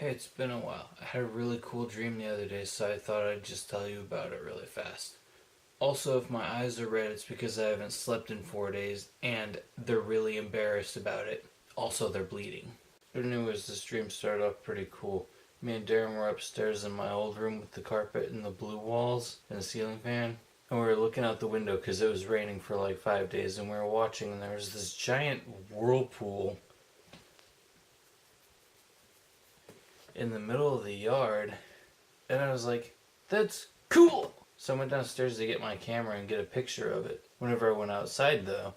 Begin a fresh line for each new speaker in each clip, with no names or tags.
Hey, it's been a while. I had a really cool dream the other day, so I thought I'd just tell you about it really fast. Also, if my eyes are red, it's because I haven't slept in 4 days, and they're really embarrassed about it. Also, they're bleeding. But anyways, this dream started off pretty cool. Me and Darren were upstairs in my old room with the carpet and the blue walls and the ceiling fan. And we were looking out the window because it was raining for like 5 days, and we were watching, and there was this giant whirlpool in the middle of the yard, and I was like, that's cool! So I went downstairs to get my camera and get a picture of it. Whenever I went outside, though,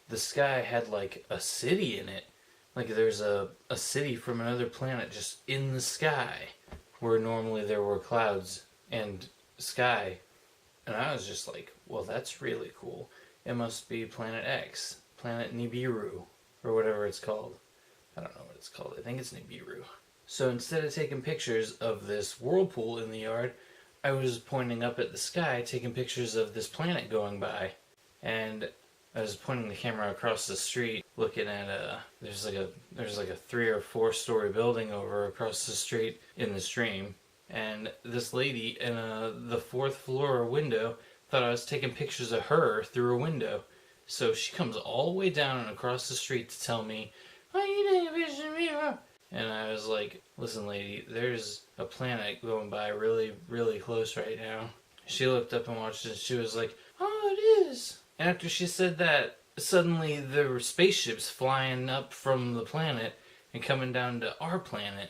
the sky had like a city in it. Like there's a city from another planet just in the sky, where normally there were clouds and sky. And I was just like, well, that's really cool. It must be Planet X, Planet Nibiru, or whatever it's called. I don't know what it's called. I think it's Nibiru. So instead of taking pictures of this whirlpool in the yard, I was pointing up at the sky, taking pictures of this planet going by. And I was pointing the camera across the street, looking at there's like a 3 or 4 story building over across the street in this dream. And this lady in the 4th floor window thought I was taking pictures of her through a window. So she comes all the way down and across the street to tell me, "Why are you taking pictures of me?" And I was like, listen lady, there's a planet going by really, really close right now. She looked up and watched it and she was like, oh, it is. And after she said that, suddenly there were spaceships flying up from the planet and coming down to our planet.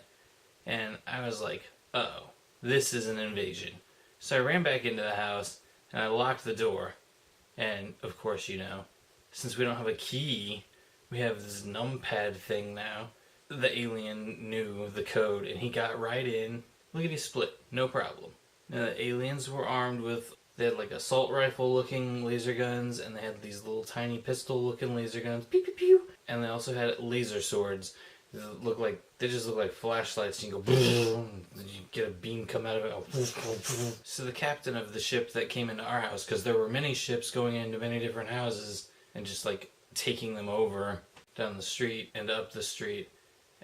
And I was like, uh-oh, this is an invasion. So I ran back into the house and I locked the door. And of course, you know, since we don't have a key, we have this numpad thing now. The alien knew the code and he got right in. Lickety split, no problem. Now, the aliens were armed with, they had like assault rifle looking laser guns, and they had these little tiny pistol looking laser guns, pew pew pew, and they also had laser swords that look like, they just look like flashlights. You go boom, and you get a beam come out of it. So the captain of the ship that came into our house, because there were many ships going into many different houses and just like taking them over down the street and up the street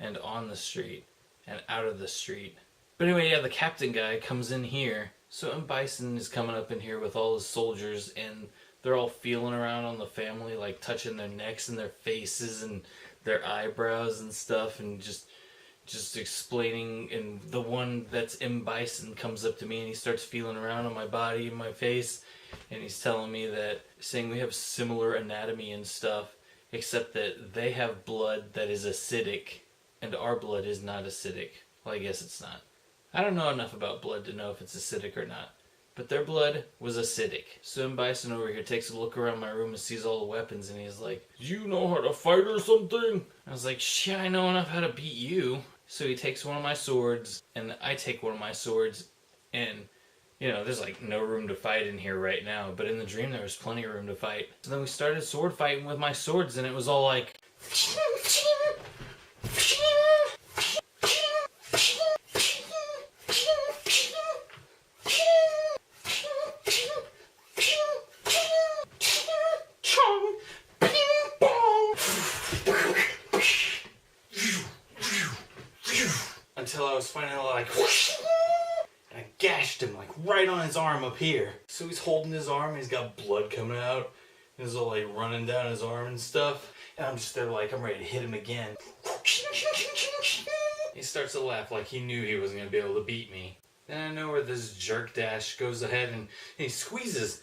and on the street and out of the street. But anyway, yeah, the captain guy comes in here. So M. Bison is coming up in here with all his soldiers, and they're all feeling around on the family, like touching their necks and their faces and their eyebrows and stuff, and just explaining. And the one that's M. Bison comes up to me and he starts feeling around on my body and my face, and he's telling me that, saying we have similar anatomy and stuff, except that they have blood that is acidic and our blood is not acidic. Well, I guess it's not. I don't know enough about blood to know if it's acidic or not. But their blood was acidic. So M. Bison over here takes a look around my room and sees all the weapons, and he's like, "Do you know how to fight or something?" I was like, "Yeah, I know enough how to beat you." So he takes one of my swords, and I take one of my swords, and, you know, there's like no room to fight in here right now, but in the dream there was plenty of room to fight. So then we started sword fighting with my swords, and it was all like... until I was finally like, and I gashed him like right on his arm up here. So he's holding his arm, he's got blood coming out, and it's all like running down his arm and stuff. And I'm just there like, I'm ready to hit him again. He starts to laugh like he knew he wasn't going to be able to beat me. Then I know where this jerk dash goes ahead and he squeezes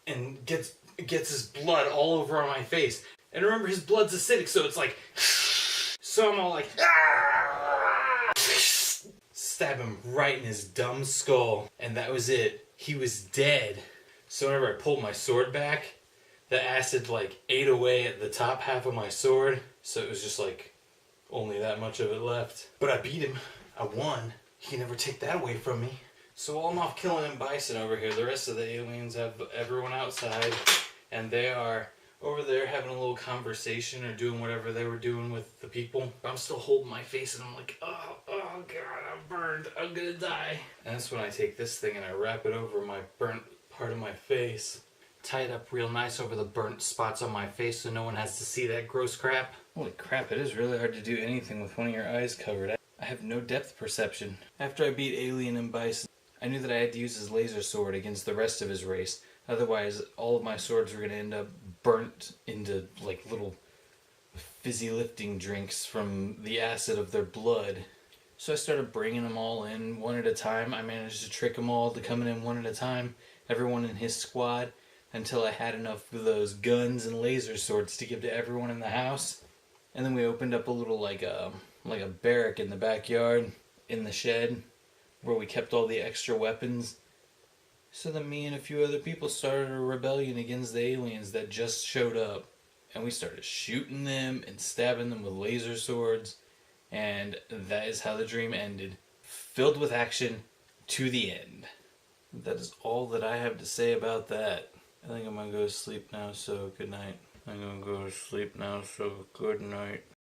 and gets his blood all over on my face. And remember, his blood's acidic, so it's like, so I'm all like, stab him right in his dumb skull, and that was it. He was dead. So whenever I pulled my sword back, the acid like ate away at the top half of my sword, so it was just like only that much of it left. But I beat him. I won. He can never take that away from me. So while I'm off killing M. Bison over here, the rest of the aliens have everyone outside, and they are over there having a little conversation or doing whatever they were doing with the people. I'm still holding my face and I'm like, oh god, I'm burned, I'm gonna die. And that's when I take this thing and I wrap it over my burnt part of my face. Tie it up real nice over the burnt spots on my face so no one has to see that gross crap. Holy crap, it is really hard to do anything with one of your eyes covered. I have no depth perception. After I beat Alien and Bison, I knew that I had to use his laser sword against the rest of his race. Otherwise, all of my swords were going to end up burnt into like little fizzy lifting drinks from the acid of their blood. So I started bringing them all in one at a time. I managed to trick them all to coming in one at a time, everyone in his squad, until I had enough of those guns and laser swords to give to everyone in the house. And then we opened up a little like a barrack in the backyard, in the shed, where we kept all the extra weapons. So then me and a few other people started a rebellion against the aliens that just showed up. And we started shooting them and stabbing them with laser swords. And that is how the dream ended. Filled with action to the end. That is all that I have to say about that. I think I'm gonna go to sleep now, so good night. I'm gonna go to sleep now, so good night.